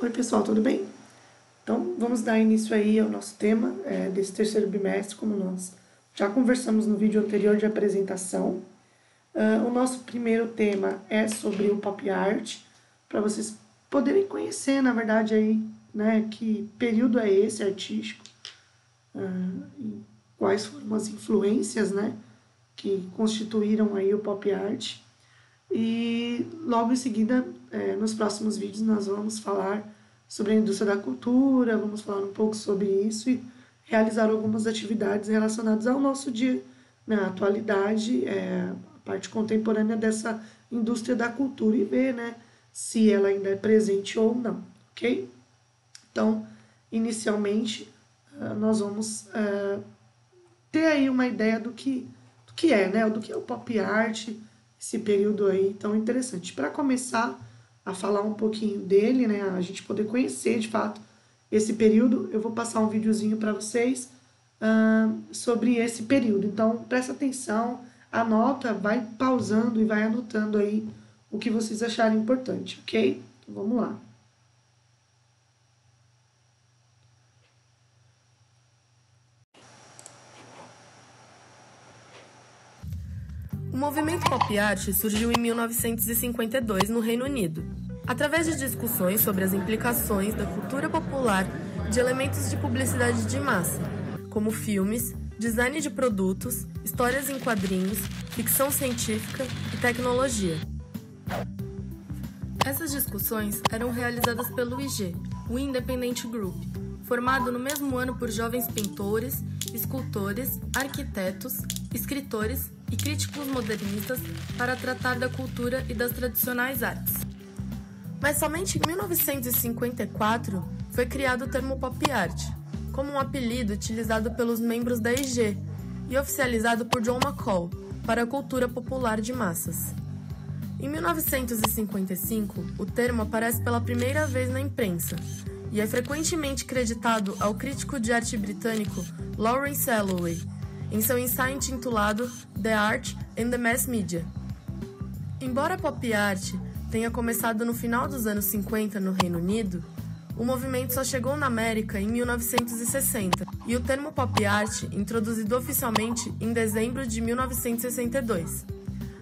Oi pessoal, tudo bem? Então vamos dar início aí ao nosso tema desse terceiro bimestre, como nós já conversamos no vídeo anterior de apresentação. O nosso primeiro tema é sobre o pop art, para vocês poderem conhecer, na verdade, aí, né, que período é esse artístico, e quais foram as influências, né, que constituíram aí o pop art. E logo em seguida, nos próximos vídeos, nós vamos falar sobre a indústria da cultura, vamos falar um pouco sobre isso e realizar algumas atividades relacionadas ao nosso dia, na atualidade, a parte contemporânea dessa indústria da cultura e ver, né, se ela ainda é presente ou não, ok? Então, inicialmente, nós vamos ter aí uma ideia do que é, né, do que é o pop art, esse período aí tão interessante. Para começar a falar um pouquinho dele, né, a gente poder conhecer de fato esse período, eu vou passar um videozinho para vocês sobre esse período. Então, presta atenção, anota, vai pausando e vai anotando aí o que vocês acharem importante, ok? Então, vamos lá. O movimento pop art surgiu em 1952 no Reino Unido, através de discussões sobre as implicações da cultura popular de elementos de publicidade de massa, como filmes, design de produtos, histórias em quadrinhos, ficção científica e tecnologia. Essas discussões eram realizadas pelo IG, o Independent Group, formado no mesmo ano por jovens pintores, escultores, arquitetos, escritores e críticos modernistas para tratar da cultura e das tradicionais artes. Mas somente em 1954 foi criado o termo pop art, como um apelido utilizado pelos membros da IG e oficializado por John McCall para a cultura popular de massas. Em 1955, o termo aparece pela primeira vez na imprensa e é frequentemente creditado ao crítico de arte britânico Lawrence Alloway, em seu ensaio intitulado The Art and the Mass Media. Embora a pop art tenha começado no final dos anos 50 no Reino Unido, o movimento só chegou na América em 1960 e o termo pop art introduzido oficialmente em dezembro de 1962.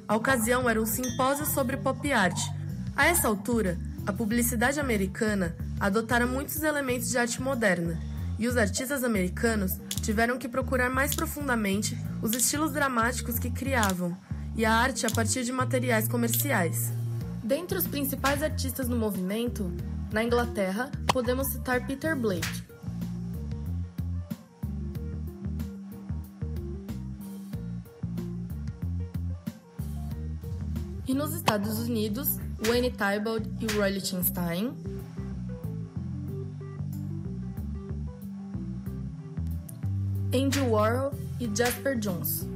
A ocasião era um simpósio sobre pop art. A essa altura, a publicidade americana adotara muitos elementos de arte moderna, e os artistas americanos tiveram que procurar mais profundamente os estilos dramáticos que criavam, e a arte a partir de materiais comerciais. Dentre os principais artistas no movimento, na Inglaterra, podemos citar Peter Blake. E nos Estados Unidos, Wayne Thiebaud e Roy Lichtenstein. Andy Warhol e Jasper Johns.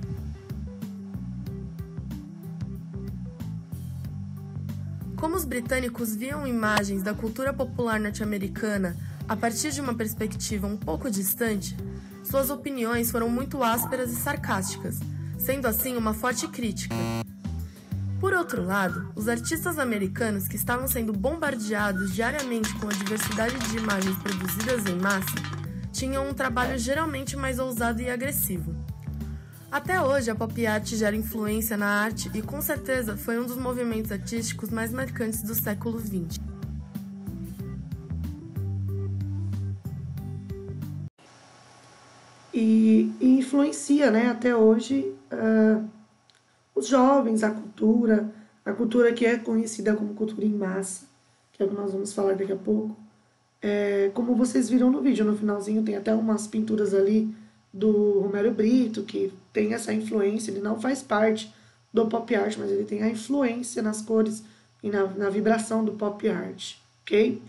Como os britânicos viam imagens da cultura popular norte-americana a partir de uma perspectiva um pouco distante, suas opiniões foram muito ásperas e sarcásticas, sendo assim uma forte crítica. Por outro lado, os artistas americanos que estavam sendo bombardeados diariamente com a diversidade de imagens produzidas em massa, tinham um trabalho geralmente mais ousado e agressivo. Até hoje, a pop art gera influência na arte e, com certeza, foi um dos movimentos artísticos mais marcantes do século XX. E influencia, né, até hoje os jovens, a cultura que é conhecida como cultura em massa, que é o que nós vamos falar daqui a pouco. Como vocês viram no vídeo, no finalzinho tem até umas pinturas ali do Romero Brito, que tem essa influência, ele não faz parte do pop art, mas ele tem a influência nas cores e na vibração do pop art, ok?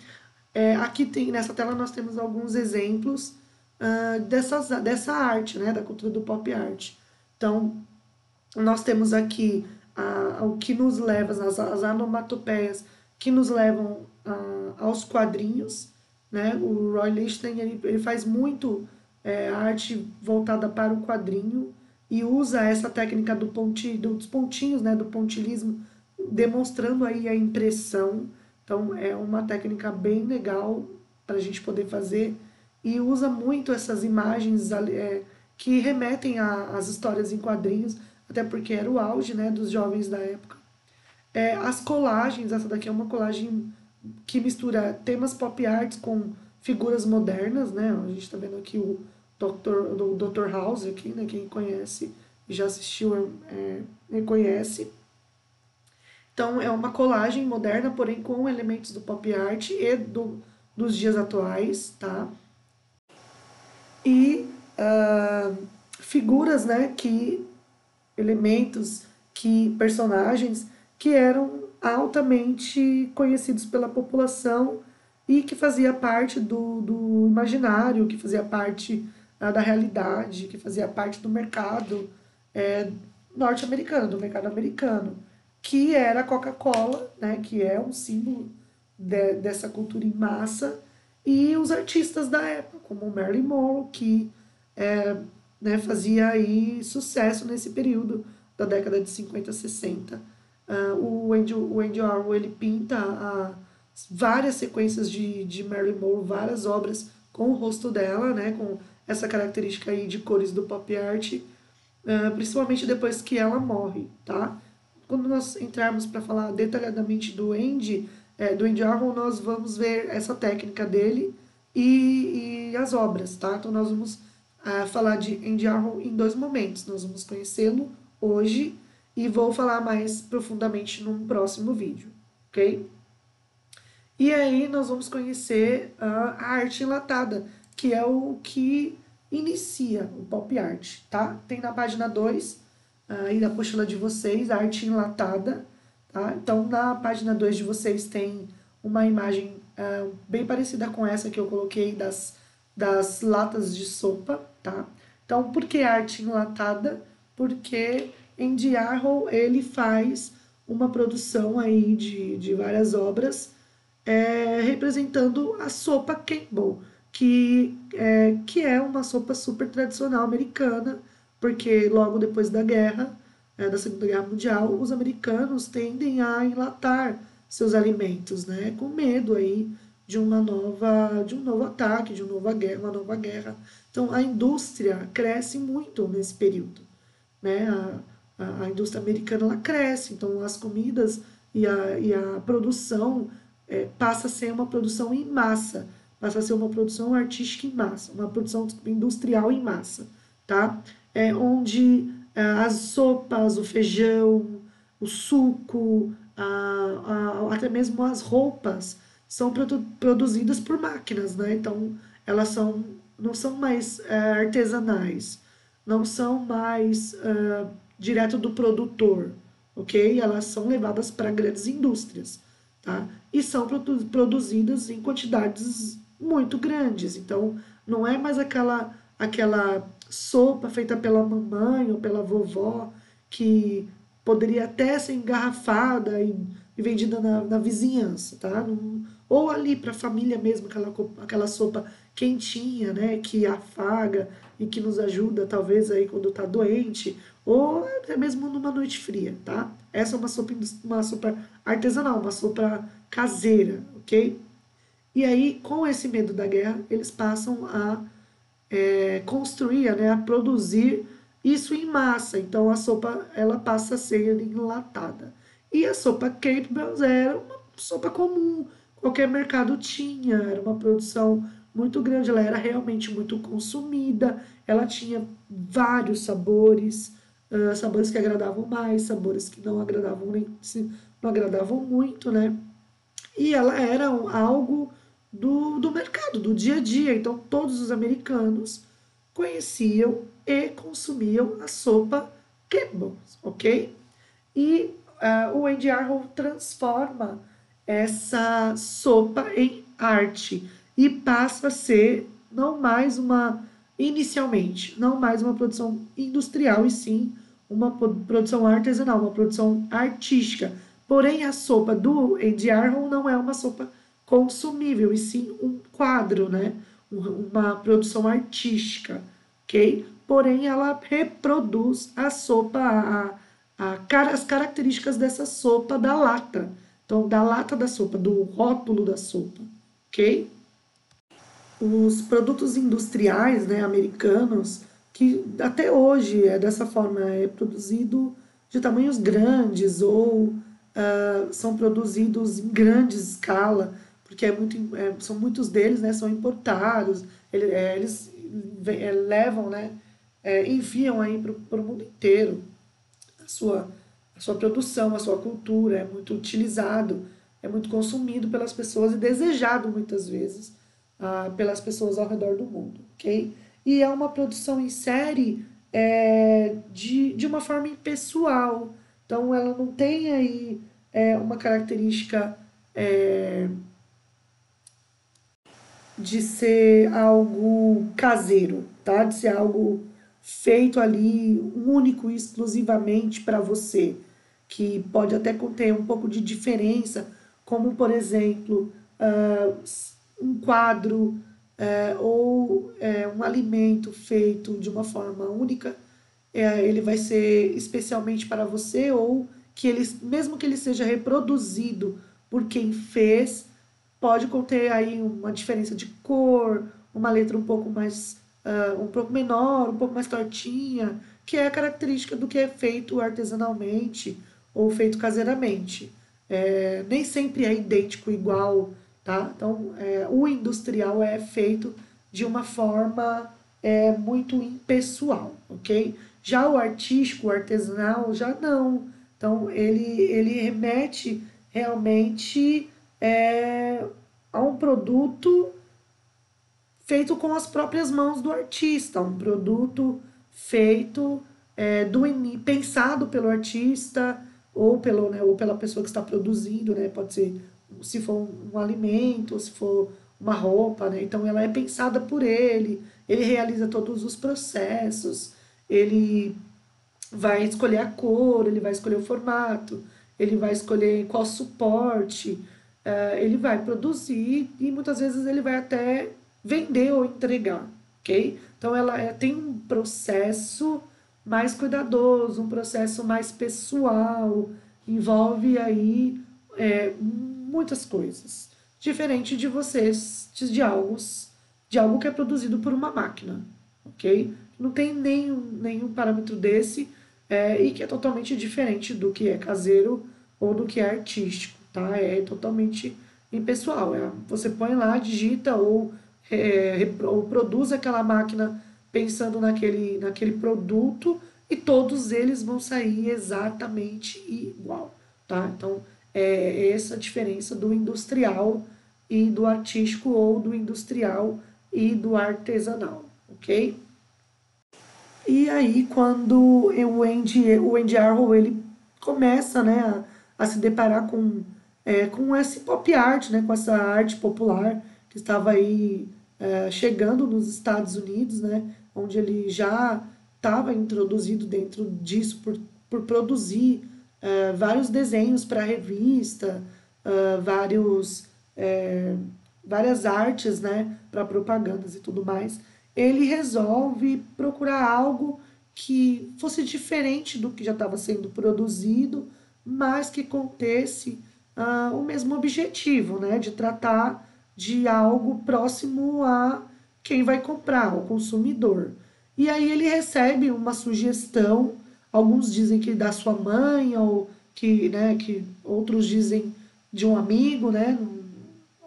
Aqui nessa tela nós temos alguns exemplos dessa arte, né, da cultura do pop art. Então, nós temos aqui o que nos leva, as onomatopeias que nos levam aos quadrinhos, né? O Roy Lichtenstein ele faz muito arte voltada para o quadrinho e usa essa técnica dos pontinhos, né? Do pontilhismo, demonstrando aí a impressão. Então, é uma técnica bem legal para a gente poder fazer e usa muito essas imagens que remetem às histórias em quadrinhos, até porque era o auge, né, dos jovens da época. As colagens, essa daqui é uma colagem que mistura temas pop art com figuras modernas, né? A gente está vendo aqui o Dr. House, aqui, né? Quem conhece e já assistiu reconhece. Então, é uma colagem moderna, porém com elementos do pop art e dos dias atuais, tá? E figuras, né? Elementos, personagens que eram altamente conhecidos pela população e que fazia parte do imaginário, que fazia parte da realidade, que fazia parte do mercado norte-americano, do mercado americano, que era a Coca-Cola, né, que é um símbolo dessa cultura em massa, e os artistas da época, como Marilyn Monroe, que né, fazia aí sucesso nesse período da década de 50, 60. O Andy Warhol, ele pinta várias sequências de Marilyn Monroe, várias obras com o rosto dela, né, com essa característica aí de cores do pop art, principalmente depois que ela morre, tá? Quando nós entrarmos para falar detalhadamente do Andy Warhol, nós vamos ver essa técnica dele e as obras, tá? Então nós vamos falar de Andy Warhol em 2 momentos. Nós vamos conhecê-lo hoje e vou falar mais profundamente num próximo vídeo, ok? E aí nós vamos conhecer a arte enlatada, que é o que inicia o pop art, tá? Tem na página 2, aí da apostila de vocês, a arte enlatada, tá? Então, na página 2 de vocês tem uma imagem bem parecida com essa que eu coloquei das latas de sopa, tá? Então, por que arte enlatada? Porque Andy Warhol, ele faz uma produção aí de várias obras representando a sopa Campbell, que é uma sopa super tradicional americana, porque logo depois da guerra, da Segunda Guerra Mundial, os americanos tendem a enlatar seus alimentos, né, com medo aí de um novo ataque, de uma nova guerra. Então, a indústria cresce muito nesse período, né? A indústria americana ela cresce, então as comidas e a produção passa a ser uma produção em massa, passa a ser uma produção artística em massa, uma produção industrial em massa, tá? Onde as sopas, o feijão, o suco, até mesmo as roupas são produzidas por máquinas, né? Então, elas não são mais artesanais, não são mais direto do produtor, ok? Elas são levadas para grandes indústrias, tá? E são produzidas em quantidades muito grandes. Então, não é mais aquela sopa feita pela mamãe ou pela vovó que poderia até ser engarrafada e vendida na vizinhança, tá? Ou ali para a família mesmo, aquela sopa quentinha, né, que afaga e que nos ajuda talvez aí quando está doente, ou até mesmo numa noite fria, tá? Essa é uma sopa artesanal, uma sopa caseira, ok? E aí, com esse medo da guerra, eles passam a construir, né, a produzir isso em massa. Então, a sopa ela passa a ser enlatada. E a sopa Campbell's era uma sopa comum, qualquer mercado tinha, era uma produção muito grande, ela era realmente muito consumida, ela tinha vários sabores, sabores que agradavam mais, sabores que não agradavam muito, né? E ela era algo do mercado, do dia a dia. Então, todos os americanos conheciam e consumiam a sopa Campbell's, ok? E o Andy Warhol transforma essa sopa em arte e passa a ser inicialmente, não mais uma produção industrial, e sim uma produção artesanal, uma produção artística. Porém, a sopa do Andy Warhol não é uma sopa consumível, e sim um quadro, né? Uma produção artística, ok? Porém, ela reproduz a sopa, as características dessa sopa da lata, Então, da lata da sopa, do rótulo da sopa, ok? Os produtos industriais, né, americanos, que até hoje é dessa forma, é produzido de tamanhos grandes ou são produzidos em grande escala, porque são muitos deles, né, são importados, eles levam, né, enviam aí para o mundo inteiro a sua, a sua produção, a sua cultura, é muito utilizado, é muito consumido pelas pessoas e desejado muitas vezes pelas pessoas ao redor do mundo, ok? E é uma produção em série de uma forma impessoal, então ela não tem aí uma característica de ser algo caseiro, tá? De ser algo feito ali único e exclusivamente para você, que pode até conter um pouco de diferença, como por exemplo, um quadro ou um alimento feito de uma forma única, ele vai ser especialmente para você, ou que ele, mesmo que ele seja reproduzido por quem fez, pode conter aí uma diferença de cor, uma letra um pouco mais, um pouco menor, um pouco mais tortinha, que é a característica do que é feito artesanalmente ou feito caseiramente. Nem sempre é idêntico, igual, tá? Então, o industrial é feito de uma forma muito impessoal, ok? Já o artístico, o artesanal, já não. Então, ele remete realmente a um produto feito com as próprias mãos do artista, um produto feito pensado pelo artista ou, ou pela pessoa que está produzindo, né? Pode ser se for um alimento, ou se for uma roupa, né? Então ela é pensada por ele realiza todos os processos, ele vai escolher a cor, ele vai escolher o formato, ele vai escolher qual suporte, ele vai produzir e muitas vezes ele vai até vender ou entregar, ok? Então ela tem um processo mais cuidadoso, um processo mais pessoal, envolve aí muitas coisas, diferente de vocês, de algo que é produzido por uma máquina, ok? Não tem nenhum parâmetro desse e que é totalmente diferente do que é caseiro ou do que é artístico, tá? É totalmente impessoal. Você põe lá, digita ou produz aquela máquina pensando naquele produto e todos eles vão sair exatamente igual, tá? Então, é essa a diferença do industrial e do artístico ou do industrial e do artesanal, ok? E aí, quando o Andy Warhol ele começa, né, a se deparar com esse pop art, né, com essa arte popular que estava aí chegando nos Estados Unidos, né, onde ele já estava introduzido dentro disso por produzir vários desenhos para revista, vários várias artes, né, para propagandas e tudo mais, ele resolve procurar algo que fosse diferente do que já estava sendo produzido, mas que contesse o mesmo objetivo, né, de tratar de algo próximo a quem vai comprar, o consumidor. E aí ele recebe uma sugestão, alguns dizem que da sua mãe, ou que outros dizem de um amigo, né,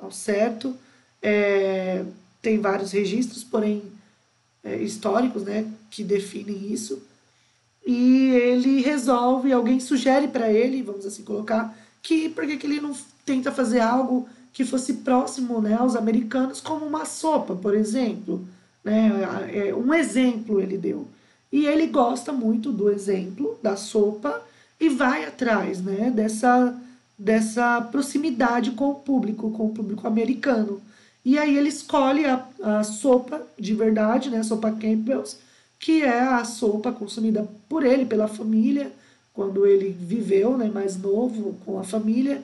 ao certo. Tem vários registros, porém históricos, né, que definem isso. E ele resolve, alguém sugere para ele, vamos assim colocar, que por que ele não tenta fazer algo que fosse próximo, né, aos americanos, como uma sopa, por exemplo. Né? Um exemplo ele deu. E ele gosta muito do exemplo da sopa e vai atrás, né, dessa proximidade com o público americano. E aí ele escolhe a sopa de verdade, né, a sopa Campbell's, que é a sopa consumida por ele, pela família, quando ele viveu, né, mais novo com a família,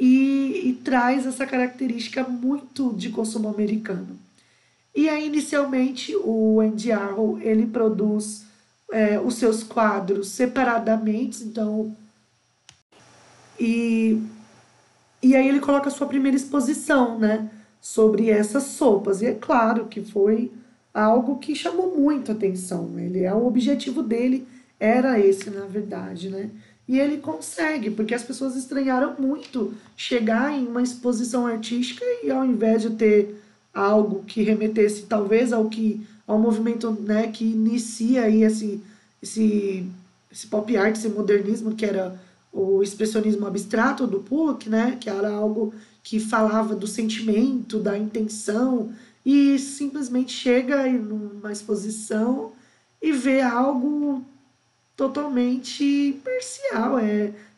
e traz essa característica muito de consumo americano. E aí, inicialmente, o Andy Warhol, ele produz os seus quadros separadamente, então, e E aí ele coloca a sua primeira exposição, né, sobre essas sopas. E é claro que foi algo que chamou muito atenção. O objetivo dele era esse, na verdade, né? E ele consegue, porque as pessoas estranharam muito chegar em uma exposição artística e ao invés de ter algo que remetesse talvez ao movimento, né, que inicia aí esse, esse pop art, esse modernismo, que era o expressionismo abstrato do Pollock, né, que era algo que falava do sentimento, da intenção, e simplesmente chega em uma exposição e vê algo totalmente parcial,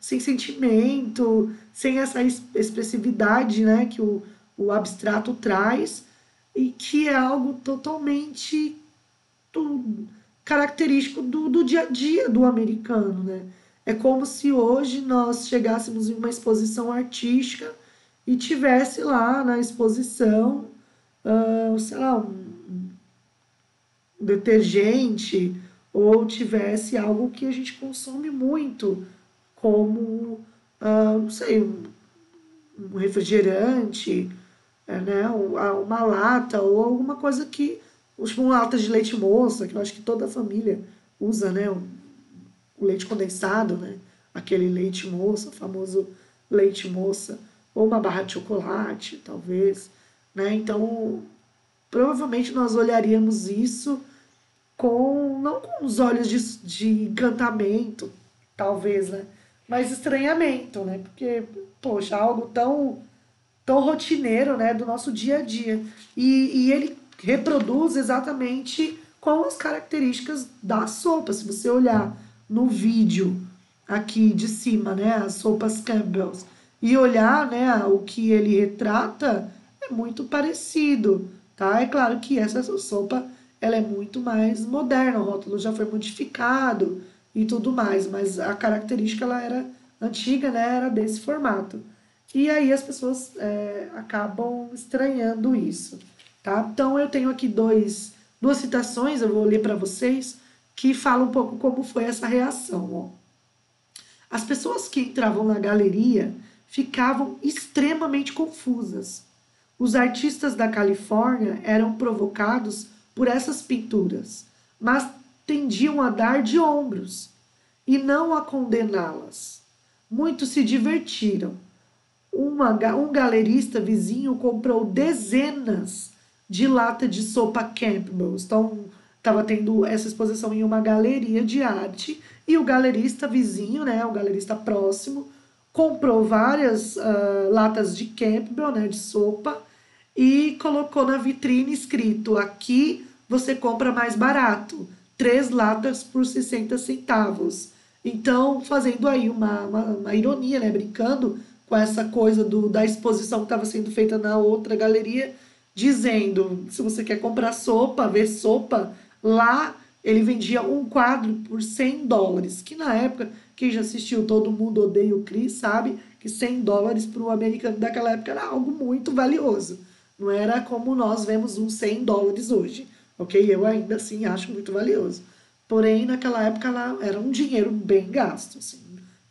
sem sentimento, sem essa expressividade, né, que o abstrato traz, e que é algo totalmente característico do dia a dia do americano, né? É como se hoje nós chegássemos em uma exposição artística e tivesse lá na exposição, sei lá, um detergente, ou tivesse algo que a gente consome muito, como, não sei, um refrigerante, né, uma lata, ou alguma coisa que, tipo uma lata de leite moça, que eu acho que toda família usa, né, o leite condensado, né, aquele leite moça, o famoso leite moça, ou uma barra de chocolate, talvez, né, então provavelmente nós olharíamos isso não com os olhos de encantamento, talvez, né? Mas estranhamento, né? Porque, poxa, algo tão rotineiro, né? Do nosso dia a dia. E ele reproduz exatamente com as características da sopa. Se você olhar no vídeo aqui de cima, né? As sopas Campbell's, e olhar, né? O que ele retrata, é muito parecido, tá? É claro que essa sopa ela é muito mais moderna, o rótulo já foi modificado e tudo mais, mas a característica ela era antiga, né? Era desse formato. E aí as pessoas acabam estranhando isso, tá? Então eu tenho aqui duas citações, eu vou ler para vocês, que falam um pouco como foi essa reação, ó. As pessoas que entravam na galeria ficavam extremamente confusas. Os artistas da Califórnia eram provocados por essas pinturas, mas tendiam a dar de ombros e não a condená-las. Muitos se divertiram. Um galerista vizinho comprou dezenas de lata de sopa Campbell's. Então, estava tendo essa exposição em uma galeria de arte e o galerista vizinho, né, o galerista próximo, comprou várias latas de Campbell, né, de sopa, e colocou na vitrine escrito: aqui você compra mais barato, 3 latas por 60 centavos. Então, fazendo aí uma ironia, né, brincando com essa coisa da exposição que estava sendo feita na outra galeria, dizendo, se você quer comprar sopa, ver sopa, lá ele vendia um quadro por $100, que na época, quem já assistiu Todo Mundo Odeia o Chris sabe que $100 para o americano daquela época era algo muito valioso. Não era como nós vemos uns $100 hoje, ok? Eu ainda assim acho muito valioso. Porém, naquela época ela era um dinheiro bem gasto, assim,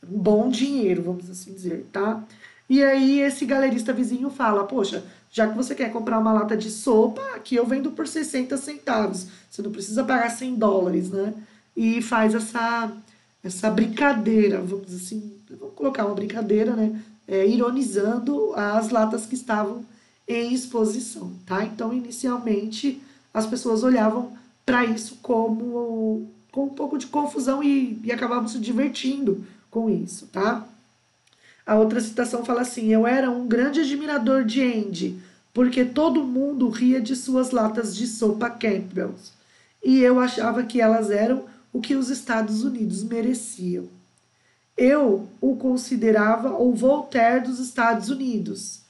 um bom dinheiro, vamos assim dizer, tá? E aí esse galerista vizinho fala: poxa, já que você quer comprar uma lata de sopa, aqui eu vendo por 60 centavos. Você não precisa pagar $100, né? E faz essa brincadeira, vamos assim, vamos colocar uma brincadeira, né? Ironizando as latas que estavam em exposição, tá? Então, inicialmente, as pessoas olhavam para isso com um pouco de confusão e acabavam se divertindo com isso, tá? A outra citação fala assim: eu era um grande admirador de Andy, porque todo mundo ria de suas latas de sopa Campbell's, e eu achava que elas eram o que os Estados Unidos mereciam. Eu o considerava o Voltaire dos Estados Unidos,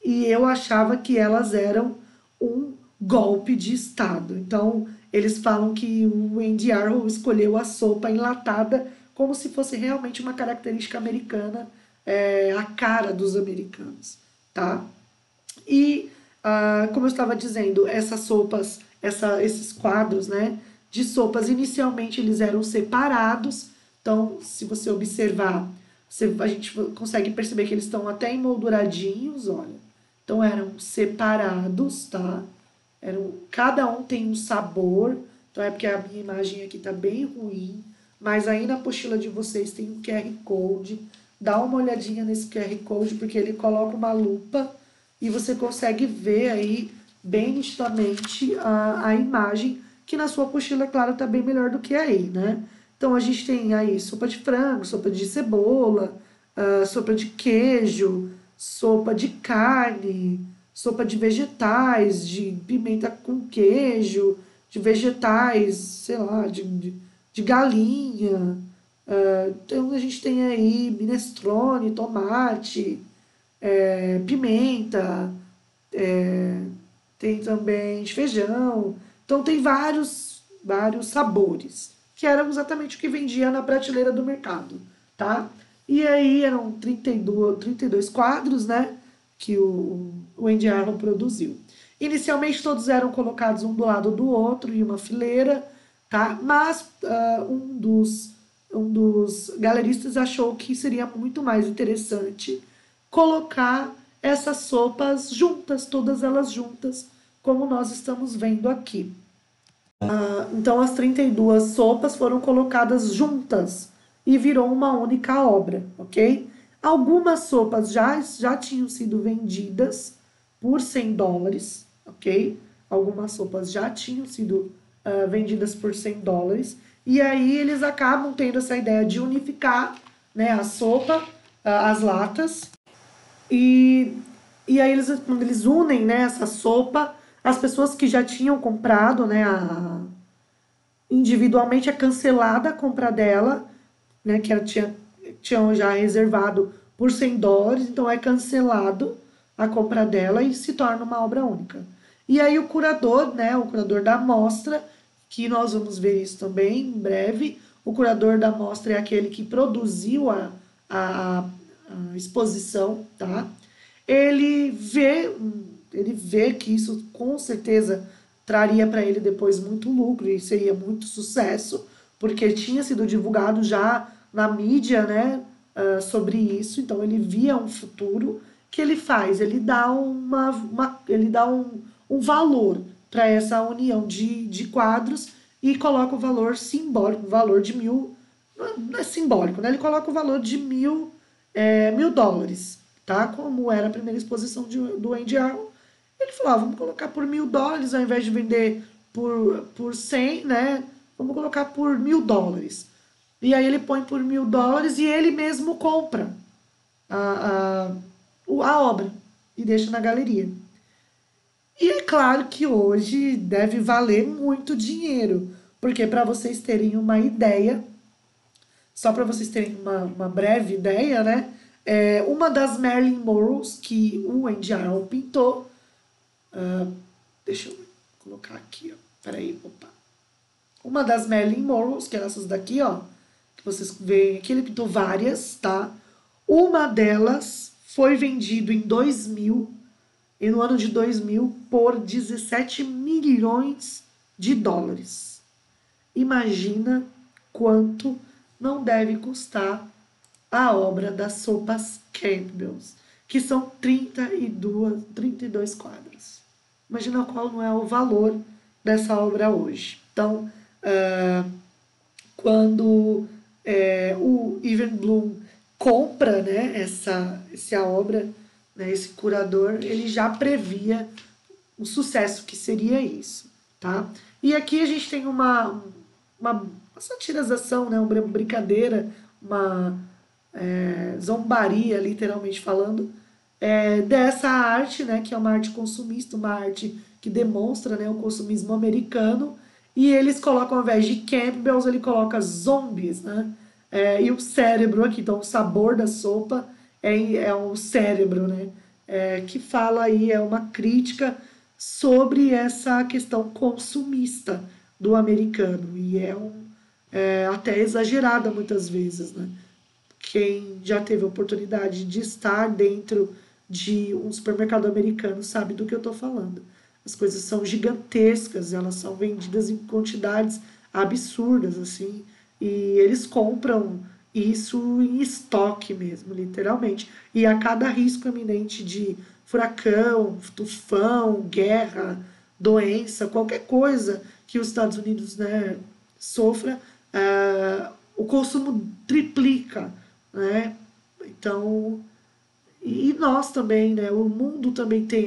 e eu achava que elas eram um golpe de Estado. Então, eles falam que o Andy Warhol escolheu a sopa enlatada como se fosse realmente uma característica americana, a cara dos americanos, tá? E, como eu estava dizendo, essas sopas, esses quadros, né, de sopas, inicialmente eles eram separados. Então, se você observar, A gente consegue perceber que eles estão até emolduradinhos, olha. Então eram separados, tá? Cada um tem um sabor. Então é porque a minha imagem aqui tá bem ruim. Mas aí na apostila de vocês tem um QR Code. Dá uma olhadinha nesse QR Code, porque ele coloca uma lupa e você consegue ver aí bem nitidamente a imagem, que na sua apostila, claro, tá bem melhor do que aí, né? Então a gente tem aí sopa de frango, sopa de cebola, sopa de queijo, sopa de carne, sopa de vegetais, de pimenta com queijo, de vegetais, sei lá, de galinha. Então a gente tem aí minestrone, tomate, pimenta, tem também de feijão. Então tem vários sabores, que eram exatamente o que vendia na prateleira do mercado, tá? E aí eram 32 quadros, né, que o Andy Arnold produziu. Inicialmente todos eram colocados um do lado do outro em uma fileira, tá? Mas um dos galeristas achou que seria muito mais interessante colocar essas sopas juntas, todas elas juntas, como nós estamos vendo aqui. Então as 32 sopas foram colocadas juntas e virou uma única obra, ok? Algumas sopas já tinham sido vendidas por $100, ok? Algumas sopas já tinham sido vendidas por $100. E aí eles acabam tendo essa ideia de unificar, né, a sopa, as latas. E aí quando eles unem, né, essa sopa, as pessoas que já tinham comprado, né, individualmente é cancelada a compra dela, né, que ela tinham já reservado por $100, então é cancelado a compra dela e se torna uma obra única. E aí o curador, né, o curador da mostra, que nós vamos ver isso também em breve, o curador da mostra é aquele que produziu a exposição, tá? Ele vê que isso com certeza traria para ele depois muito lucro e seria muito sucesso, porque tinha sido divulgado já na mídia, né, sobre isso. Então ele via um futuro. Que ele faz? Ele dá ele dá um valor para essa união de quadros e coloca o valor simbólico, o valor de 1.000, não é simbólico, né? Ele coloca o valor de $1.000, tá? Como era a primeira exposição do Andy Arnold. Ele falou, vamos colocar por $1.000, ao invés de vender por 100, né? Vamos colocar por $1.000. E aí ele põe por $1.000 e ele mesmo compra a obra e deixa na galeria. E é claro que hoje deve valer muito dinheiro, porque para vocês terem uma ideia, só para vocês terem uma breve ideia, né? Uma das Marilyn Monroes que o Andy Arnold pintou, deixa eu colocar aqui, ó, peraí, opa. Uma das Marilyn Monroes, que é essas daqui, ó, que vocês veem aqui, ele pintou várias, tá? Uma delas foi vendido em 2000, e no ano de 2000, por $17 milhões. Imagina quanto não deve custar a obra das sopas Campbell's, que são 32 quadros. Imagina qual não é o valor dessa obra hoje. Então, quando o Ivan Bloom compra, né, essa obra, né, esse curador, ele já previa o sucesso que seria isso, tá? E aqui a gente tem uma satirização, né, uma brincadeira, uma zombaria, literalmente falando, dessa arte, né, que é uma arte consumista, uma arte que demonstra, né, o consumismo americano, e eles colocam, ao invés de Campbell's, ele coloca zombies, né? E o cérebro aqui, então o sabor da sopa é o cérebro, né? Que fala aí, é uma crítica sobre essa questão consumista do americano, e até exagerada muitas vezes, né? Quem já teve a oportunidade de estar dentro de um supermercado americano sabe do que eu estou falando. As coisas são gigantescas, elas são vendidas em quantidades absurdas, assim, e eles compram isso em estoque mesmo, literalmente. E a cada risco iminente de furacão, tufão, guerra, doença, qualquer coisa que os Estados Unidos, né, sofra, o consumo triplica, né? Então, e nós também, né? O mundo também tem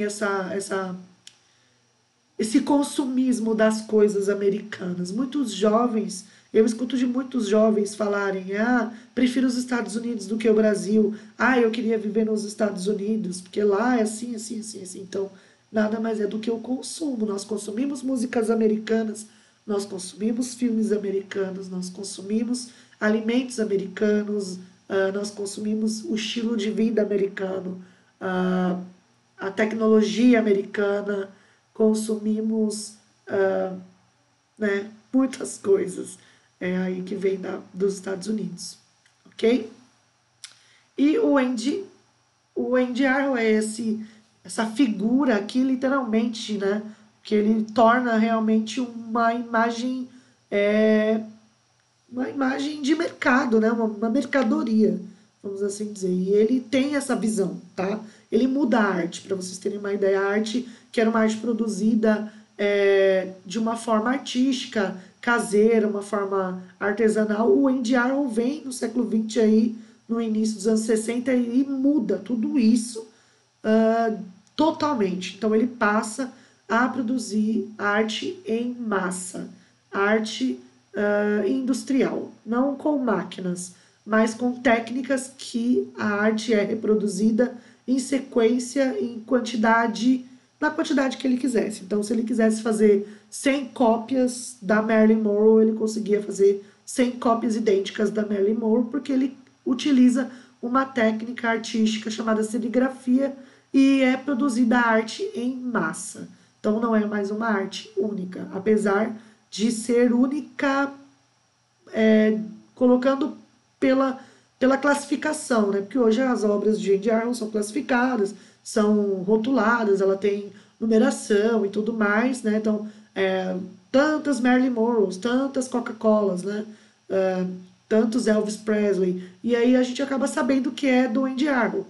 esse consumismo das coisas americanas. Muitos jovens, eu escuto de muitos jovens falarem: ah, prefiro os Estados Unidos do que o Brasil, ah, eu queria viver nos Estados Unidos, porque lá é assim, assim, assim, assim. Então, nada mais é do que o consumo. Nós consumimos músicas americanas, nós consumimos filmes americanos, nós consumimos alimentos americanos, nós consumimos o estilo de vida americano, ah, a tecnologia americana, consumimos, né, muitas coisas aí que vem dos Estados Unidos, ok? E o Andy Arrow é essa figura aqui, literalmente, né, que ele torna realmente uma imagem de mercado, né, uma mercadoria, vamos assim dizer. E ele tem essa visão, tá? Ele muda a arte, para vocês terem uma ideia. A arte, que era uma arte produzida de uma forma artística, caseira, uma forma artesanal, o Andy Warhol vem no século XX aí, no início dos anos 60, e muda tudo isso totalmente. Então ele passa a produzir arte em massa, arte industrial, não com máquinas, mas com técnicas que a arte é reproduzida em sequência, em quantidade, na quantidade que ele quisesse. Então, se ele quisesse fazer 100 cópias da Marilyn Monroe, ele conseguia fazer 100 cópias idênticas da Marilyn Monroe, porque ele utiliza uma técnica artística chamada serigrafia e é produzida a arte em massa. Então, não é mais uma arte única, apesar de ser única, colocando pela classificação, né? Porque hoje as obras de Andy Warhol são classificadas, são rotuladas, ela tem numeração e tudo mais, né? Então, tantas Marilyn Monroe, tantas Coca-Colas, né? Tantos Elvis Presley. E aí a gente acaba sabendo que é do Andy Warhol.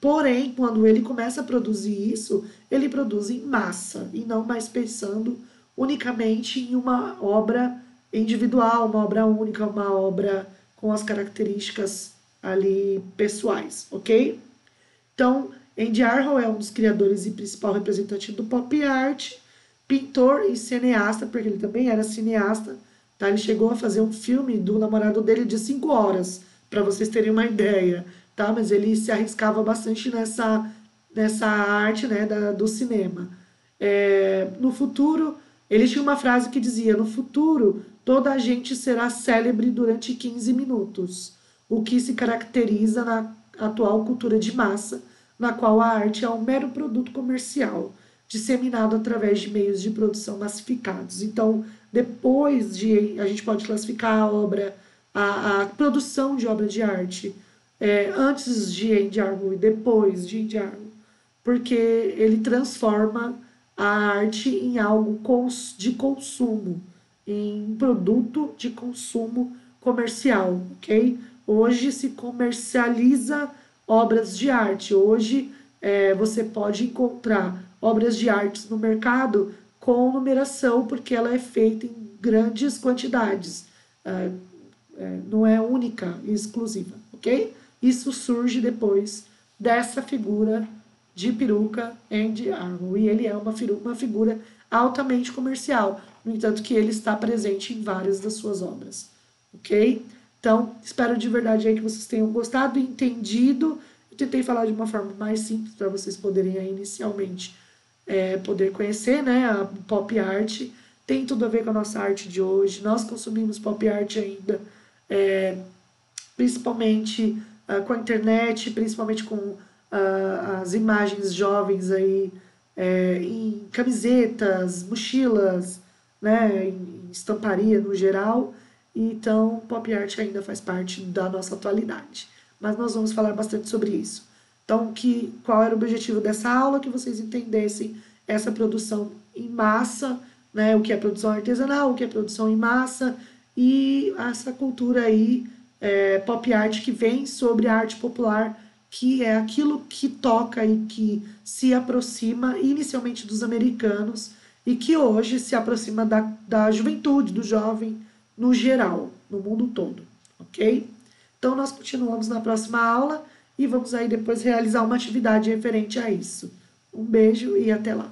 Porém, quando ele começa a produzir isso, ele produz em massa e não mais pensando unicamente em uma obra individual, uma obra única, uma obra com as características ali pessoais, ok? Então, Andy Warhol é um dos criadores e principal representante do pop art, pintor e cineasta, porque ele também era cineasta, tá? Ele chegou a fazer um filme do namorado dele de 5 horas, para vocês terem uma ideia, tá? Mas ele se arriscava bastante nessa arte, né, do cinema. No futuro, ele tinha uma frase que dizia: no futuro, toda a gente será célebre durante 15 minutos, o que se caracteriza na atual cultura de massa, na qual a arte é um mero produto comercial, disseminado através de meios de produção massificados. Então, depois de... A gente pode classificar a obra, a produção de obra de arte, antes de Andy Warhol e depois de Andy Warhol, porque ele transforma a arte em algo de consumo, em produto de consumo comercial, ok? Hoje se comercializa obras de arte. Hoje você pode encontrar obras de arte no mercado com numeração, porque ela é feita em grandes quantidades. Não é única e exclusiva, ok? Isso surge depois dessa figura de peruca Andy Warhol. E ele é uma figura altamente comercial, no entanto que ele está presente em várias das suas obras, ok? Então, espero de verdade aí que vocês tenham gostado e entendido. Eu tentei falar de uma forma mais simples para vocês poderem aí, inicialmente poder conhecer, né, a pop art. Tem tudo a ver com a nossa arte de hoje. Nós consumimos pop art ainda, principalmente com a internet, principalmente com as imagens jovens aí em camisetas, mochilas, né, em estamparia no geral. Então, pop art ainda faz parte da nossa atualidade. Mas nós vamos falar bastante sobre isso. Então, qual era o objetivo dessa aula? Que vocês entendessem essa produção em massa, né, o que é produção artesanal, o que é produção em massa, e essa cultura aí pop art que vem sobre a arte popular, que é aquilo que toca e que se aproxima inicialmente dos americanos e que hoje se aproxima da juventude, do jovem no geral, no mundo todo, ok? Então nós continuamos na próxima aula e vamos aí depois realizar uma atividade referente a isso. Um beijo e até lá!